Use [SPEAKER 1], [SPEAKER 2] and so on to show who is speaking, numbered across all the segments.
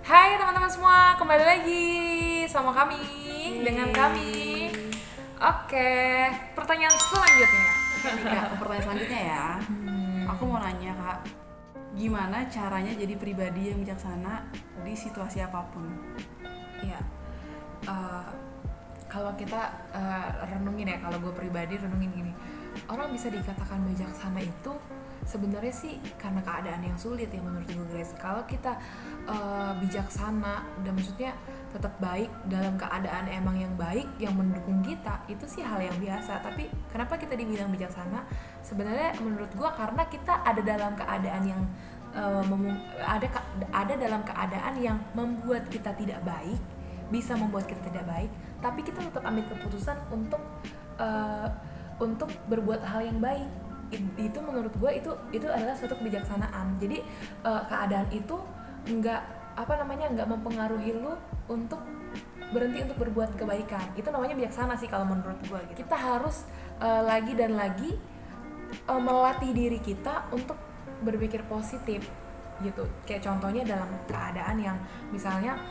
[SPEAKER 1] Hai teman-teman semua, kembali lagi sama kami, dengan kami. Oke, pertanyaan selanjutnya.
[SPEAKER 2] Nih Kak, pertanyaan selanjutnya ya. Aku mau nanya Kak, gimana caranya jadi pribadi yang bijaksana di situasi apapun?
[SPEAKER 1] Iya, eh, kalau kita renungin ya, kalau gue pribadi renungin gini, orang bisa dikatakan bijaksana itu sebenarnya sih karena keadaan yang sulit ya menurut gue Grace. Kalau kita bijaksana dan maksudnya tetap baik dalam keadaan emang yang baik yang mendukung kita, itu sih hal yang biasa. Tapi kenapa kita dibilang bijaksana? Sebenarnya menurut gue karena kita ada dalam keadaan yang ada dalam keadaan yang membuat kita tidak baik, bisa membuat kita tidak baik, tapi kita tetap ambil keputusan untuk berbuat hal yang baik. Itu menurut gue itu adalah suatu kebijaksanaan. Jadi keadaan itu nggak mempengaruhi lu untuk berhenti untuk berbuat kebaikan. Itu namanya bijaksana sih kalau menurut gue gitu. Kita harus lagi dan lagi melatih diri kita untuk berpikir positif gitu. Kayak contohnya dalam keadaan yang misalnya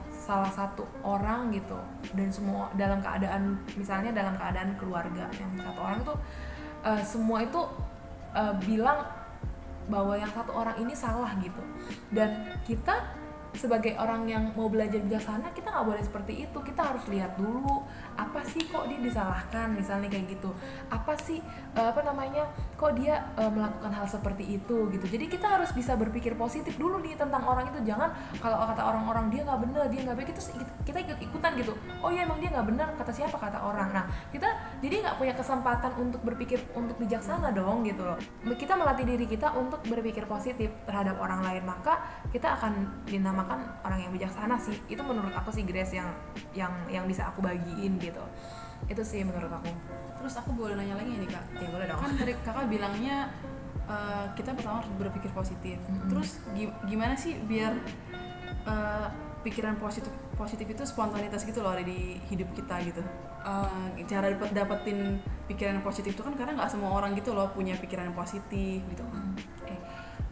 [SPEAKER 1] salah satu orang gitu, dan semua dalam keadaan misalnya dalam keadaan keluarga yang satu orang itu semua itu bilang bahwa yang satu orang ini salah gitu, dan kita sebagai orang yang mau belajar bijaksana, kita nggak boleh seperti itu. Kita harus lihat dulu apa sih kok dia disalahkan, misalnya kayak gitu, apa sih kok dia melakukan hal seperti itu gitu. Jadi kita harus bisa berpikir positif dulu nih tentang orang itu. Jangan kalau kata orang-orang dia nggak benar, dia nggak baik, kita ikut-ikutan gitu. Oh ya emang dia nggak benar, kata siapa, kata orang. Nah kita jadi nggak punya kesempatan untuk berpikir untuk bijaksana dong gitu loh. Kita melatih diri kita untuk berpikir positif terhadap orang lain, maka kita akan dinamakan orang yang bijaksana sih. Itu menurut aku sih Grace yang bisa aku bagiin gitu. Itu sih menurut aku.
[SPEAKER 2] Terus aku boleh nanya lagi nih Kak?
[SPEAKER 1] Ya boleh dong.
[SPEAKER 2] Kan tadi Kakak bilangnya kita pertama harus berpikir positif. Terus gimana sih biar pikiran positif itu spontanitas gitu loh ada di hidup kita gitu. Cara dapetin pikiran positif itu kan karena nggak semua orang gitu loh punya pikiran positif gitu kan.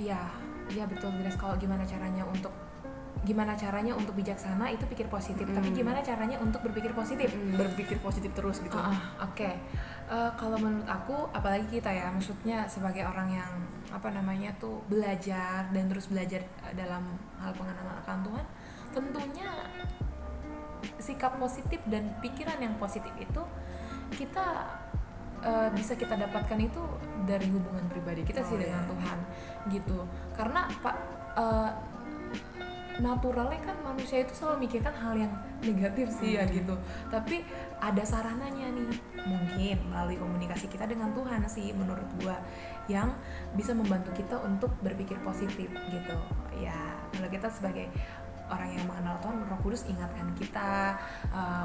[SPEAKER 1] Iya betul Grace. Kalau gimana caranya untuk bijaksana itu pikir positif. Tapi gimana caranya untuk berpikir positif?
[SPEAKER 2] Berpikir positif terus gitu.
[SPEAKER 1] Oke. Kalau menurut aku, apalagi kita ya, maksudnya sebagai orang yang belajar dan terus belajar dalam hal pengenalan akan Tuhan, tentunya sikap positif dan pikiran yang positif itu kita bisa kita dapatkan itu dari hubungan pribadi kita dengan Tuhan gitu. Karena naturalnya kan manusia itu selalu mikirkan hal yang negatif sih ya gitu. Tapi ada sarananya nih, mungkin melalui komunikasi kita dengan Tuhan sih menurut gua, yang bisa membantu kita untuk berpikir positif gitu. Ya kalau kita sebagai orang yang mengenal Tuhan, Roh Kudus ingatkan kita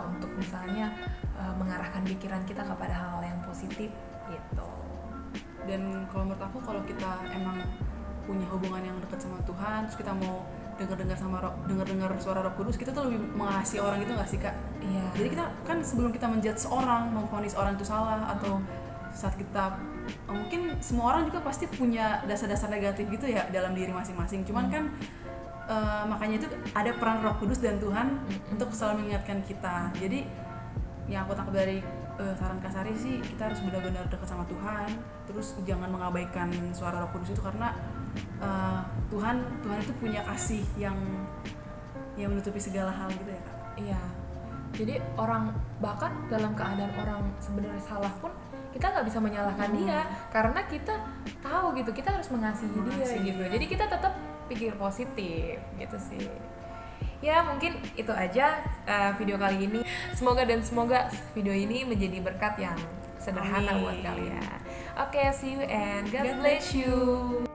[SPEAKER 1] untuk misalnya mengarahkan pikiran kita kepada hal-hal yang positif gitu.
[SPEAKER 2] Dan kalau menurut aku, kalau kita emang punya hubungan yang dekat sama Tuhan, terus kita mau dengar suara Roh Kudus, kita tuh lebih mengasihi orang itu nggak sih Kak?
[SPEAKER 1] Iya.
[SPEAKER 2] Jadi kita kan sebelum kita menjudge seorang, memvonis orang itu salah, atau saat kita mungkin semua orang juga pasti punya dasar-dasar negatif gitu ya dalam diri masing-masing. Cuman kan makanya itu ada peran Roh Kudus dan Tuhan untuk selalu mengingatkan kita. Jadi yang aku tangkap dari saran Kak Sari sih, kita harus benar-benar dekat sama Tuhan, terus jangan mengabaikan suara Roh Kudus itu, karena Tuhan itu punya kasih yang menutupi segala hal gitu ya Kak.
[SPEAKER 1] Iya. Jadi orang bahkan dalam keadaan orang sebenarnya salah pun kita nggak bisa menyalahkan dia, karena kita tahu gitu kita harus mengasihi dia gitu. Jadi kita tetap pikir positif gitu sih. Ya mungkin itu aja video kali ini. Semoga video ini menjadi berkat yang sederhana buat kalian. Oke, see you and God bless you.